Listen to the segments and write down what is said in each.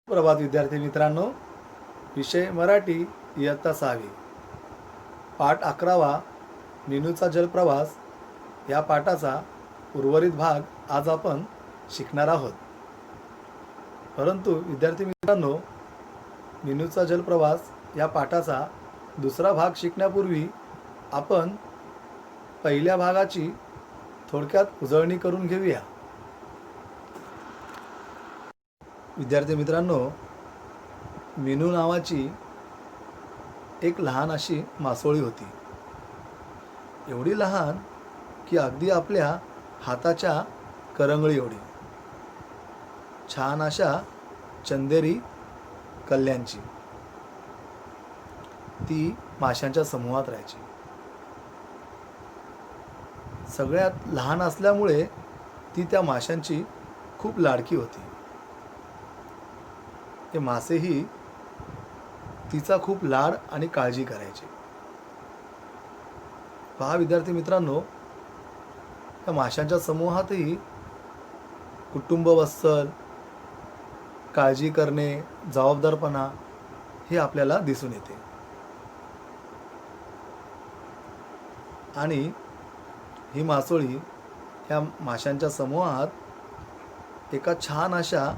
प्रभात विद्यार्थी मित्रांनो, विषय मराठी इयत्ता 6वी, पाठ 11वा मीनूचा जलप्रवास या पाठाचा उर्वरित भाग आज आपण शिकणार आहोत. परंतु विद्यार्थी मित्रांनो, मीनूचा जलप्रवास या पाठाचा दुसरा भाग शिकण्यापूर्वी आपण पहिल्या भागाची थोडक्यात उजळणी करून घेऊया. विद्यार्थी मित्रांनो, मीनू नावाची एक लहान अशी मासोळी होती. एवढी लहान की अगदी आपल्या हाताच्या करंगळी एवढी. छान अशा चंदेरी कल्ल्यांची. ती माशांच्या समूहात राहायची. सगळ्यात लहान असल्यामुळे ती त्या माशांची खूप लाडकी होती. ते मासेही तिचा खूप लाड आणि काळजी करायचे. पहा विद्यार्थी मित्रांनो, त्या माशांच्या समूहातही कुटुंब वत्सल, काळजी करणे, जबाबदारपणा हे आपल्याला दिसून येते. आणि ही मासोळी ह्या माशांच्या समूहात एका छान अशा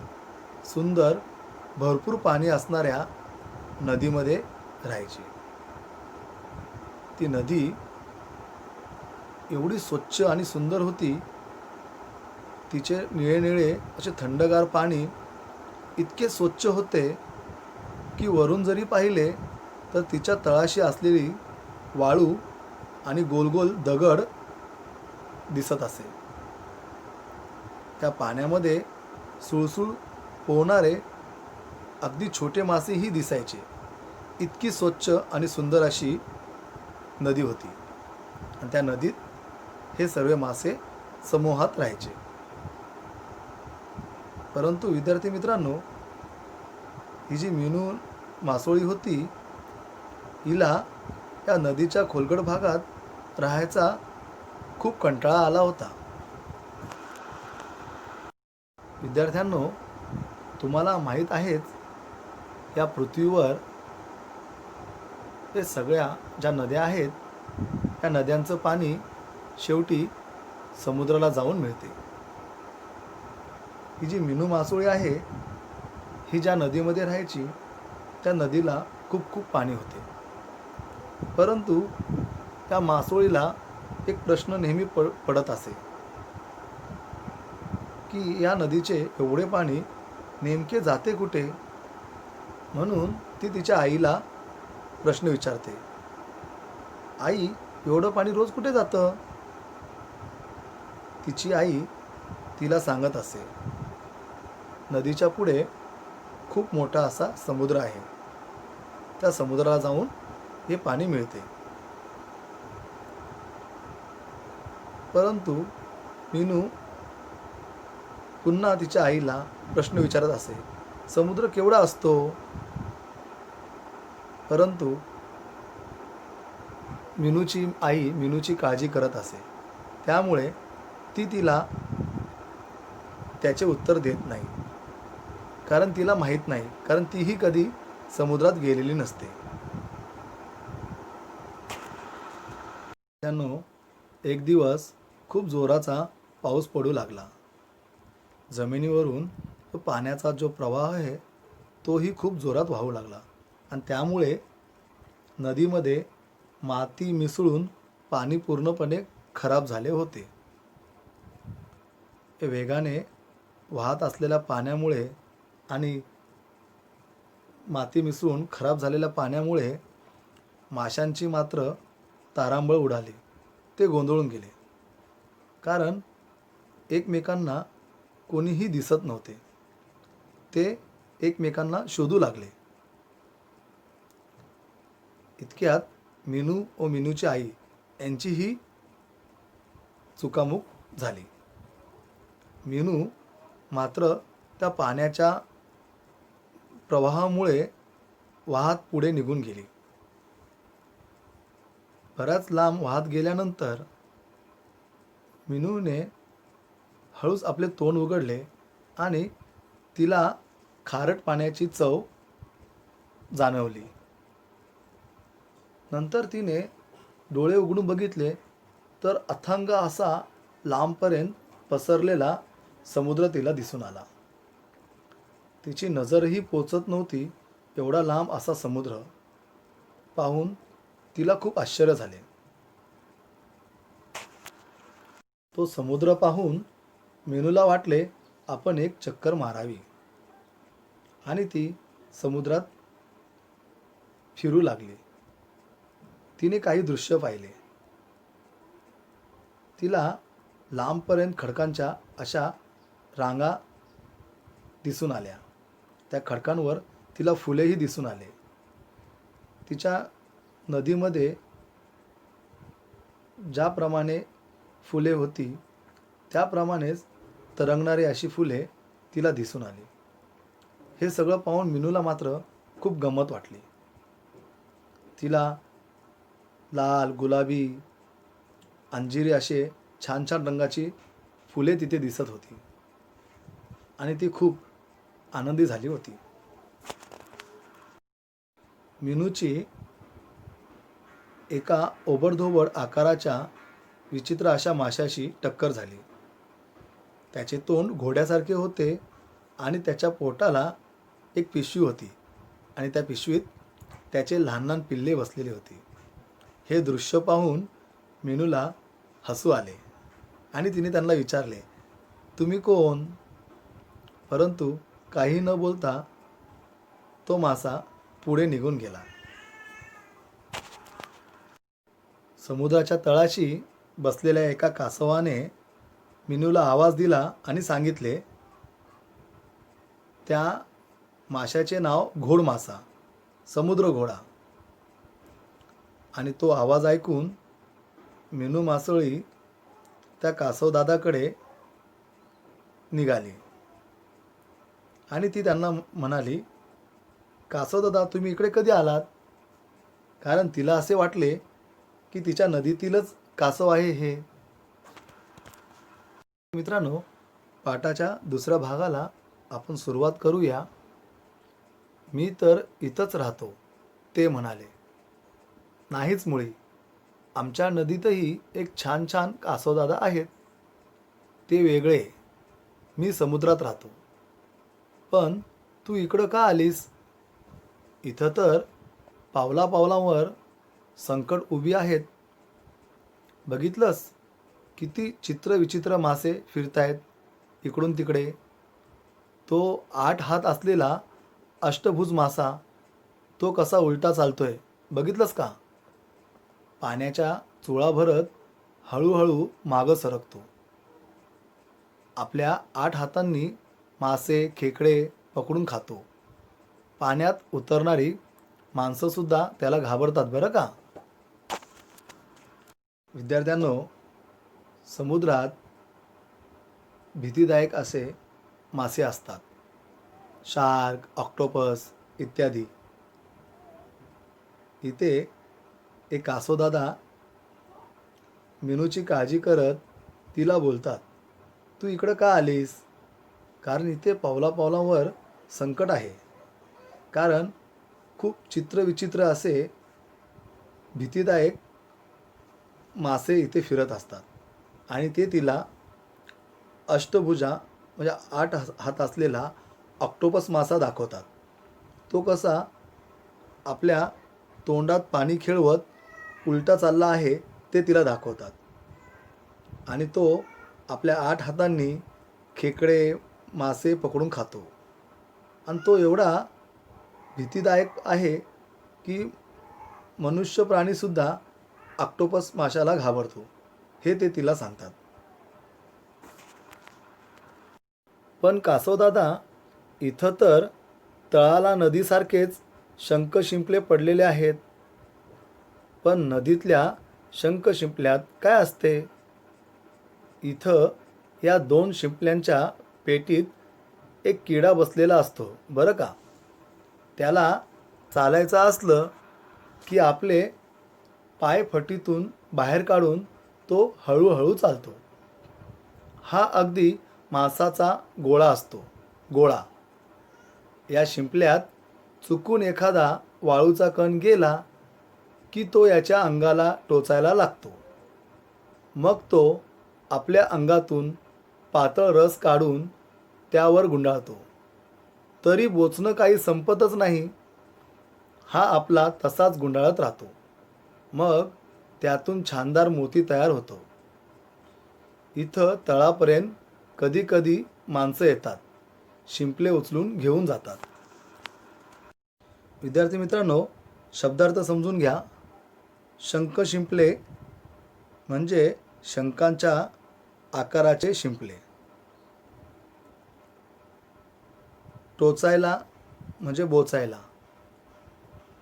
सुंदर भरपूर पाणी असणाऱ्या नदीमध्ये राहायची. ती नदी एवढी स्वच्छ आणि सुंदर होती. तिचे निळे निळे असे थंडगार पाणी इतके स्वच्छ होते की वरून जरी पाहिले तर तिच्या तळाशी असलेली वाळू आणि गोलगोल दगड दिसत असे. त्या पाण्यामध्ये सुळसुळ पोहणारे अगदी छोटे मासेही दिसायचे. इतकी स्वच्छ आणि सुंदर अशी नदी होती. आणि त्या नदीत हे सर्व मासे समूहात राहायचे. परंतु विद्यार्थी मित्रांनो, ही जी मीनू मासोळी होती, हिला या नदीच्या खोलगट भागात राहायचा खूप कंटाळा आला होता. विद्यार्थ्यांनो, तुम्हाला माहीत आहेच, या पृथ्वीवर हे सगळ्या ज्या नद्या आहेत, त्या नद्यांचं पाणी शेवटी समुद्राला जाऊन मिळते. ही जी मीनू मासोळी आहे, ही ज्या नदीमध्ये राहायची त्या नदीला खूप खूप पाणी होते. परंतु त्या मासोळीला एक प्रश्न नेहमी पडत असे की या नदीचे एवढे पाणी नेमके जाते कुठे. म्हणून ती तिच्या आईला प्रश्न विचारते, आई, एवढं पाणी रोज कुठे जातं. तिची आई तिला सांगत असे, नदीच्या पुढे खूप मोठा असा समुद्र आहे. त्या समुद्राला जाऊन हे पाणी मिळते. परंतु मीनू पुन्हा तिच्या आईला प्रश्न विचारत असे, समुद्र केवढा असतो. परंतु मीनूची आई मीनूची काळजी करत असे. त्यामुळे ती तिला त्याचे उत्तर देत नाही. कारण तिला माहीत नाही, कारण तीही कधी समुद्रात गेलेली नसते. त्यानं एक दिवस खूप जोराचा पाऊस पडू लागला. जमिनीवरून तो पाण्याचा जो प्रवाह आहे तोही खूप जोरात वाहू लागला. आणि त्यामुळे नदीमध्ये माती मिसळून पाणी पूर्णपणे खराब झाले होते. हे वेगाने वाहत असलेल्या पाण्यामुळे आणि माती मिसळून खराब झालेल्या पाण्यामुळे माशांची मात्र तारांबळ उडाली. ते गोंधळून गेले. कारण एकमेकांना कोणीही दिसत नव्हते. ते एकमेकांना शोधू लागले. इतक्यात मीनू व मीनूची आई यांचीही चुकामुक झाली. मीनू मात्र त्या पाण्याच्या प्रवाहामुळे वाहत पुढे निघून गेली. बराच लांब वाहत गेल्यानंतर मीनूने हळूच आपले तोंड उघडले आणि तिला खारट पाण्याची चव जाणवली. नंतर तिने डोळे उघडून बघितले तर अथांग असा लांबपर्यंत पसरलेला समुद्र तिला दिसून आला. तिची नजरही पोचत नव्हती एवढा लांब असा समुद्र पाहून तिला खूप आश्चर्य झाले. तो समुद्र पाहून मीनूला वाटले आपण एक चक्कर मारावी आणि ती समुद्रात फिरू लागली. तिने काही दृश्य पाहिले. तिला लांबपर्यंत खडकांच्या अशा रांगा दिसून आल्या. त्या खडकांवर तिला फुलेही दिसून आले. तिच्या नदीमध्ये ज्याप्रमाणे फुले होती त्याप्रमाणेच तरंगणारी अशी फुले तिला दिसून आली. हे सगळं पाहून मीनूला मात्र खूप गंमत वाटली. तिला लाल, गुलाबी, अंजिरी असे छान छान रंगाची फुले तिथे दिसत होती आणि ती खूप आनंदी झाली होती. मीनूची एका ओबडधोबड आकाराच्या विचित्र अशा माशाशी टक्कर झाली. त्याचे तोंड घोड्यासारखे होते आणि त्याच्या पोटाला एक पिशवी होती आणि त्या पिशवीत त्याचे लहान लहान पिल्ले बसलेली होती. हे दृश्य पाहून मीनूला हसू आले आणि तिने त्यांना विचारले, तुम्ही कोण? परंतु काही न बोलता तो मासा पुढे निघून गेला. समुद्राच्या तळाशी बसलेल्या एका कासवाने मीनूला आवाज दिला आणि सांगितले, त्या माशाचे नाव घोड मासा, समुद्र घोडा. आणि तो आवाज ऐकून मीनू मासळी त्या कासवदादाकडे निघाली आणि ती त्यांना म्हणाली, कासवदादा तुम्ही इकडे कधी आलात? कारण तिला असे वाटले की तिच्या नदीतीलच कासव आहे हे. मित्रांनो, पाठाच्या दुसऱ्या भागाला आपण सुरुवात करूया. मी तर इथंच राहतो ते म्हणाले. नाहीच मुळी, आमच्या नदीतही एक छान छान कासवदादा आहेत. ते वेगळे, मी समुद्रात राहतो. पण तू इकडं का आलीस? इथं तर पावला पावलावर संकट उभी आहेत. बघितलंस किती चित्रविचित्र मासे फिरतायत इकडून तिकडे. तो 8 हात असलेला अष्टभुज मासा, तो कसा उलटा चालतोय बघितलंस का? पाण्याच्या चुळा भरत हळूहळू मागं सरकतो. आपल्या 8 हातांनी मासे, खेकडे पकडून खातो. पाण्यात उतरणारी माणसंसुद्धा त्याला घाबरतात बरं का. विद्यार्थ्यांनो, समुद्रात भीतीदायक असे मासे असतात. शार्क, ऑक्टोपस इत्यादी. इथे एक कासवदादा मीनूची काळजी करत तिला बोलतात, तू इकडं का आलीस? कारण इथे पावला पावलावर संकट आहे. कारण खूप चित्रविचित्र असे भीतीदायक मासे इथे फिरत असतात आणि ते तिला अष्टभुजा म्हणजे 8 हात असलेला ऑक्टोपस मासा दाखवतात. तो कसा आपल्या तोंडात पाणी खेळवत उलटा चालला आहे ते तिला दाखवतात. आणि तो आपल्या 8 हातांनी खेकडे, मासे पकडून खातो. आणि तो एवढा भीतीदायक आहे की मनुष्य प्राणीसुद्धा ऑक्टोपस माशाला घाबरतो, हे ते तिला सांगतात. पण कासवदादा, इथं तर तळाला नदीसारखेच शंख शिंपले पडलेले आहेत. पण नदीतल्या शंख शिंपल्यात काय असते? इथं या 2 शिंपल्यांच्या पेटीत एक किडा बसलेला असतो बरं का. त्याला चालायचं असलं की आपले पाय फटीतून बाहेर काढून तो हळूहळू चालतो. हा अगदी मांसाचा गोळा असतो, गोळा. या शिंपल्यात चुकून एखादा वाळूचा कण गेला की तो याच्या अंगाला टोचायला लागतो. मग तो आपल्या अंगातून पातळ रस काढून त्यावर गुंडाळतो. तरी बोचणं काही संपतच नाही. हा आपला तसाच गुंडाळत राहतो. मग त्यातून छानदार मोती तयार होतो. इथं तळापर्यंत कधी कधी माणसं येतात, शिंपले उचलून घेऊन जातात. विद्यार्थी मित्रांनो, शब्दार्थ समजून घ्या. शंख शिंपले म्हणजे शंखांच्या आकाराचे शिंपले. टोचायला म्हणजे बोचायला,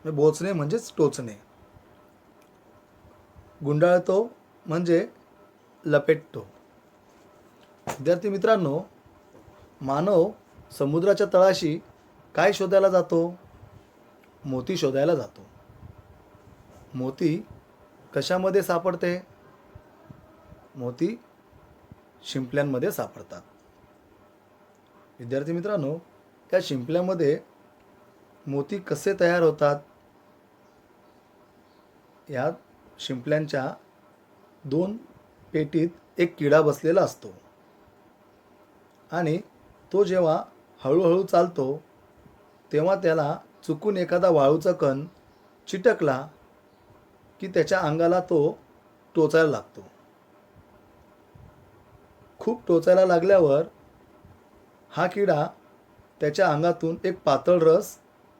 बोचणे म्हणजेच टोचणे. गुंडाळतो म्हणजे लपेटतो. विद्यार्थी मित्रांनो, मानव समुद्राच्या तळाशी काय शोधायला जातो? मोती शोधायला जातो. मोती कशामध्ये सापडते? मोती शिंपल्यांमध्ये सापडतात. विद्यार्थी मित्रांनो, त्या शिंपल्यामध्ये मोती कसे तयार होतात? या शिंपल्यांच्या दोन पेटीत एक किडा बसलेला असतो आणि तो जेव्हा हळूहळू चालतो तेव्हा त्याला चुकून एखादा वाळूचा कण चिटकला की त्याच्या अंगाला तो टोचायला लागतो. खूप टोचायला लागल्यावर हा किडा त्याच्या अंगातून एक पातळ रस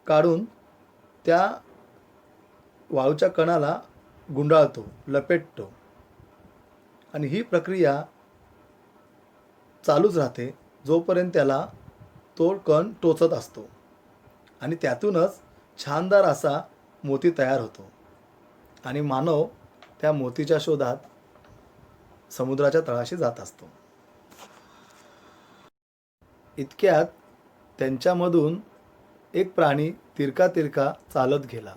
काढून त्या वाळूच्या कणाला गुंडाळतो, लपेटतो आणि ही प्रक्रिया चालूच राहते जोपर्यंत त्याला तो कण टोचत असतो आणि त्यातूनच छानदार असा मोती तयार होतो आणि मानव त्या मोतीच्या शोधात समुद्राच्या तळाशी जात असतो. इतक्यात त्यांच्यामधून एक प्राणी तिरका तिरका चालत गेला.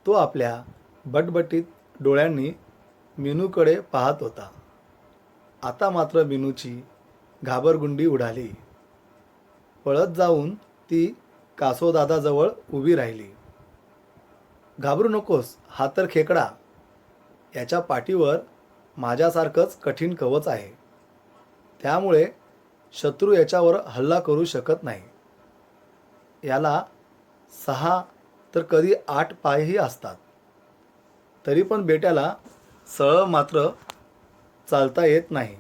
तो आपल्या बटबटीत डोळ्यांनी मीनूकडे पाहत होता. आता मात्र मीनूची घाबरगुंडी उडाली. पळत जाऊन ती कासवदादाजवळ उभी राहिली. घाबरू नकोस, हा तर खेकडा. याच्या पाठीवर माझ्यासारखंच कठीण कवच आहे. त्यामुळे शत्रू याच्यावर हल्ला करू शकत नाही. याला 6 तर कधी 8 पायही असतात. तरी पण बेट्याला सरळ मात्र चालता येत नाही.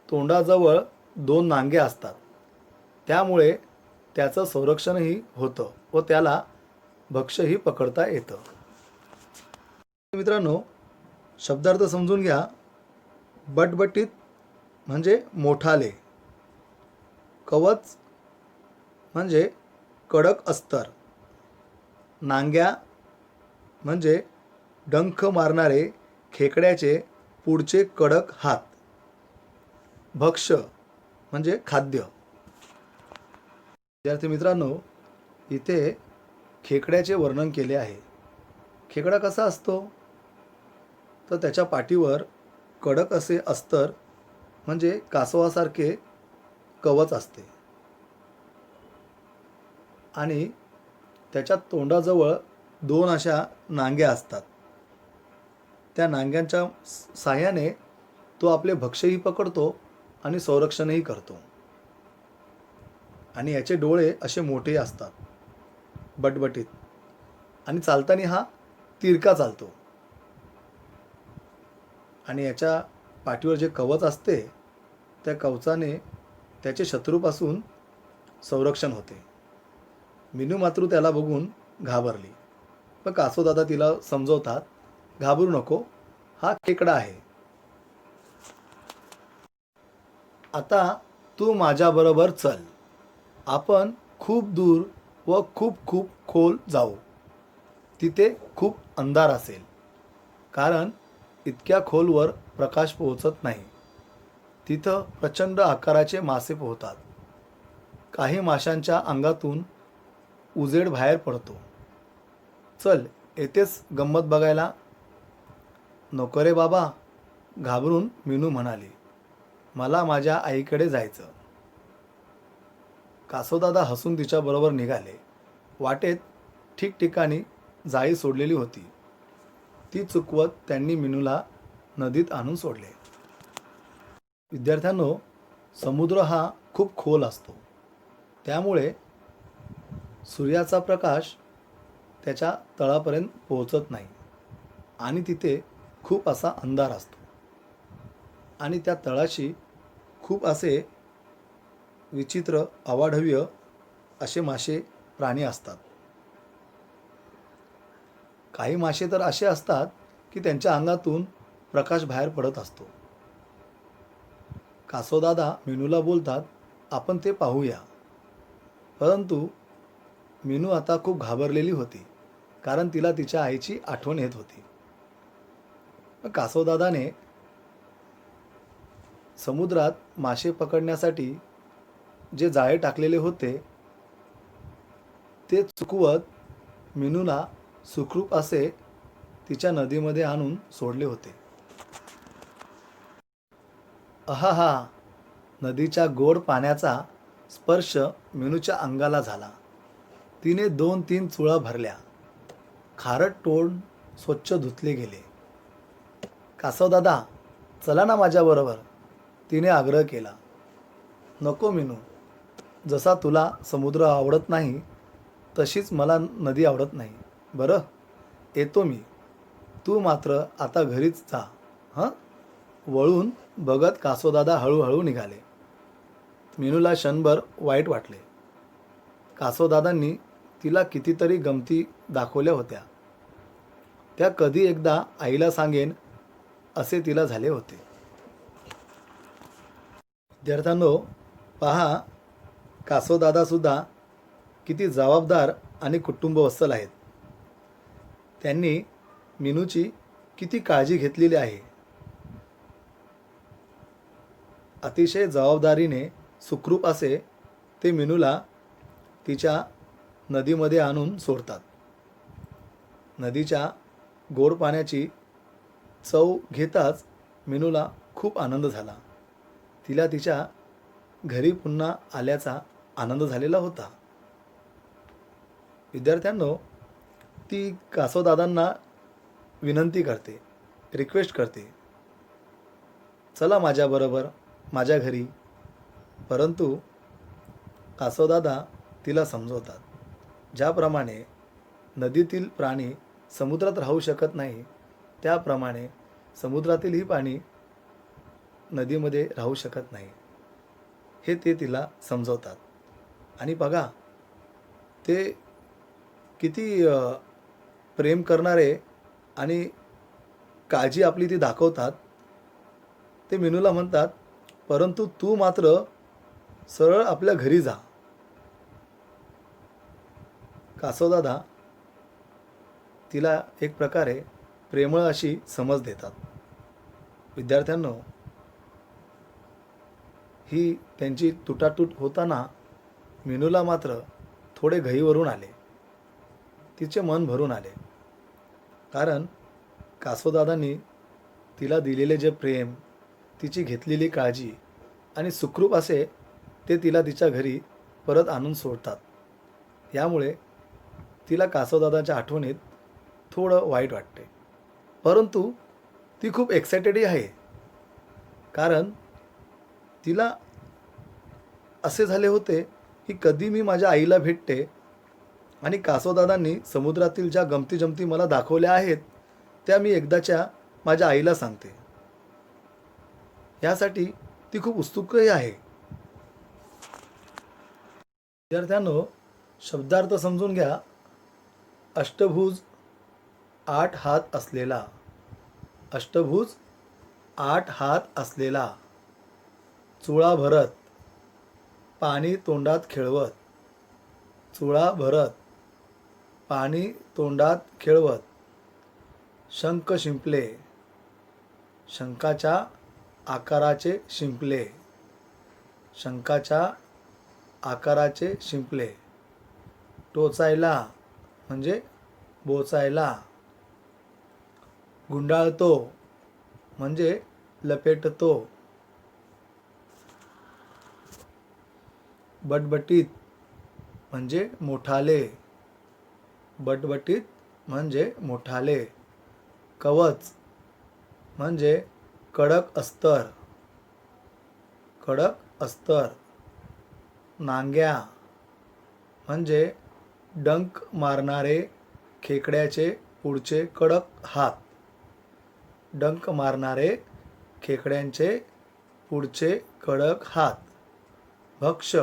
तोंडाजवळ 2 नांगे असतात. त्यामुळे त्याचं संरक्षणही होतं व त्याला भक्ष्यही पकडता येतं. मित्रांनो, शब्दार्थ समजून घ्या. बटबटीत म्हणजे मोठाले. कवच म्हणजे कडक अस्तर. नांग्या म्हणजे डंख मारणारे खेकड्याचे पुढचे कडक हात. भक्ष्य म्हणजे खाद्य. विद्यार्थी मित्रांनो, इथे खेकड्याचे वर्णन केले आहे. खेकडा कसा असतो? तर त्याच्या पाठीवर कडक असे अस्तर म्हणजे कासवासारखे कवच असते आणि त्याच्या तोंडाजवळ 2 अशा नांग्या असतात. त्या नांग्यांच्या साहाय्याने तो आपले भक्ष्यही पकडतो आणि संरक्षणही करतो. आणि याचे डोळे असे मोठे असतात, बटबटीत, आणि चालताना हा तिरका चालतो. आणि याच्या पाठीवर जे कवच असते त्या कवचाने त्याचे शत्रूपासून संरक्षण होते. मीनू मात्र त्याला बघून घाबरली. पण कासवदादा तिला समजवतात, घाबरू नको, हा खेकडा आहे. आता तू माझ्याबरोबर चल. आपण खूप दूर व खूप खूप खोल जाऊ. तिथे खूप अंधार असेल, कारण इतक्या खोलवर प्रकाश पोहोचत नाही. तिथं प्रचंड आकाराचे मासे पोहतात. काही माशांच्या अंगातून उजेड बाहेर पडतो. चल, येतेच गंमत बघायला? नको रे बाबा, घाबरून मीनू म्हणाली. मला माझ्या आईकडे जायचं. कासवदादा हसून तिच्याबरोबर निघाले. वाटेत ठिकठिकाणी जाळी सोडलेली होती. ती चुकवत त्यांनी मीनूला नदीत आणून सोडले. विद्यार्थ्यांनो, समुद्र हा खूप खोल असतो. त्यामुळे सूर्याचा प्रकाश त्याच्या तळापर्यंत पोहोचत नाही आणि तिथे खूप असा अंधार असतो. आणि त्या तळाशी खूप असे विचित्र अवाढव्य असे मासे प्राणी असतात. काही मासे तर असे असतात की त्यांच्या अंगातून प्रकाश बाहेर पडत असतो. कासवदादा मीनूला बोलतात, आपण ते पाहूया. परंतु मीनू आता खूप घाबरलेली होती, कारण तिला तिच्या आईची आठवण येत होती. कासवदादाने समुद्रात मासे पकडण्यासाठी जे जाळे टाकलेले होते ते चुकवत मीनूला सुखरूप असे तिच्या नदीमध्ये आणून सोडले होते. अहाहा! नदीच्या गोड पाण्याचा स्पर्श मीनूच्या अंगाला झाला. तिने 2-3 चुळा भरल्या. खारट तोंड स्वच्छ धुतले गेले. कासवदादा, चला ना माझ्याबरोबर, तिने आग्रह केला. नको मीनू, जसा तुला समुद्र आवडत नाही तशीच मला नदी आवडत नाही. बरं, येतो मी. तू मात्र आता घरीच जा हं. वळून बघत कासवदादा हळूहळू निघाले. मीनूला क्षणभर वाईट वाटले. कासवदादांनी तिला कितीतरी गमती दाखवल्या होत्या. त्या कधी एकदा आईला सांगेन असे तिला झाले होते. विद्यार्थ्यांनो, पहा, कासवदादासुद्धा किती जबाबदार आणि कुटुंबवत्सल आहेत. त्यांनी मीनूची किती काळजी घेतलेली आहे. अतिशय जबाबदारीने सुखरूप असे ते मीनूला तिच्या नदीमध्ये आणून सोडतात. नदीच्या गोड पाण्याची चव घेताच मीनूला खूप आनंद झाला. तिला तिच्या घरी पुन्हा आल्याचा आनंद झालेला होता. विद्यार्थ्यांनो, ती कासवदादांना विनंती करते, रिक्वेस्ट करते, चला माझ्याबरोबर माझ्या घरी. परंतु कासवदादा तिला समजवतात. ज्याप्रमाणे नदीतील प्राणी समुद्रात राहू शकत नाही, त्याप्रमाणे समुद्रातीलही पाणी नदीमध्ये राहू शकत नाही, हे ते तिला समजवतात. आणि बघा, ते किती प्रेम करणारे आणि काळजी आपली ती दाखवतात. ते मीनूला म्हणतात, परंतु तू मात्र सरळ आपल्या घरी जा. कासवदादा तिला एक प्रकारे प्रेमळ अशी समज देतात. विद्यार्थ्यांनो, ही त्यांची तुटातूट होताना मीनूला मात्र थोडे घाईवरून आले. तिचे मन भरून आले, कारण कासवदादांनी तिला दिलेले जे प्रेम, तिची घेतलेली काळजी आणि सुखरूप असे ते तिला तिच्या घरी परत आणून सोडतात. यामुळे तिला कासवदादाच्या आठवणीत थोडं वाईट वाटते. परंतु ती खूप एक्सायटेडही आहे, कारण तिला असे झाले होते की कधी मी माझ्या आईला भेटते आणि कासवदादांनी समुद्रातील ज्या गमतीजमती मला दाखवल्या आहेत त्या मी एकदाच्या माझ्या आईला सांगते. यासाठी ती खूप उत्सुकही आहे. विद्यार्थ्यांनो, शब्दार्थ समजून घ्या. अष्टभुज 8 हात असलेला. अष्टभुज 8 हात असलेला. चुळा भरत, पाणी तोंडात खेळवत. चुळा भरत, पाणी तोंडात खेळवत. शंख शिंपले, शंखाच्या आकाराचे शिंपले. शंखाच्या आकाराचे शिंपले. टोचायला म्हणजे बोचायला. गुंडाळतो म्हणजे लपेटतो. बटबटीत म्हणजे मोठाले, बटबटीत म्हणजे मोठाले, कवच म्हणजे कडक अस्तर, कडक अस्तर, नांग्या म्हणजे डंक मारणारे खेकड्याचे पुढचे कडक हात, डंक मारणारे खेकड्यांचे पुढचे कडक हात, भक्ष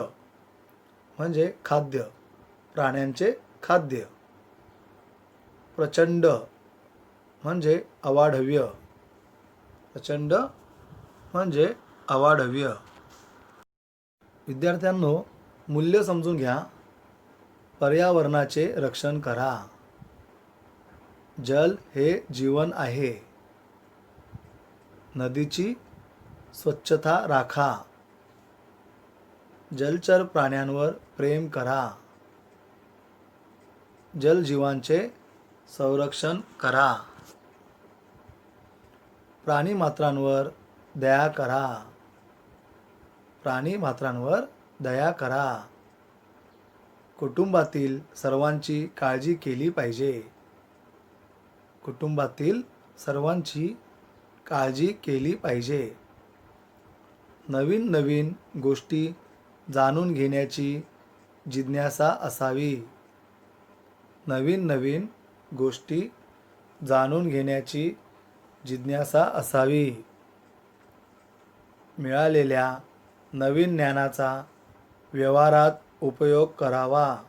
म्हणजे खाद्य, प्राण्यांचे खाद्य, प्रचंड म्हणजे अवाढव्य, प्रचंड म्हणजे अवाढव्य. विद्यार्थ्यांनो, मूल्य समजून घ्या. पर्यावरणाचे रक्षण करा. जल हे जीवन आहे. नदीची स्वच्छता राखा. जलचर प्राण्यांवर प्रेम करा. जलजीवांचे संरक्षण करा. प्राणीमात्रांवर दया करा. प्राणीमात्रांवर दया करा. कुटुंबातील सर्वांची काळजी केली पाहिजे. कुटुंबातील सर्वांची काळजी केली पाहिजे. नवीन नवीन गोष्टी जाणून घेण्याची जिज्ञासा असावी. नवीन नवीन गोष्टी जाणून घेण्याची जिज्ञासा असावी. मिळालेल्या नवीन ज्ञानाचा व्यवहारात उपयोग करावा.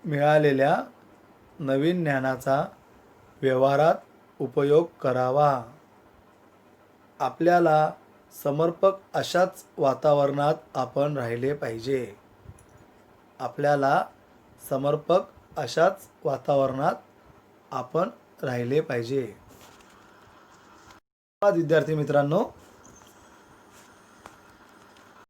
मिळालेल्या नवीन ज्ञानाचा व्यवहारात उपयोग करावा. आपल्याला समर्पक अशाच वातावरणात आपण राहिले पाहिजे. आपल्याला समर्पक अशाच वातावरणात आपण राहिले पाहिजे. विद्यार्थी मित्रांनो,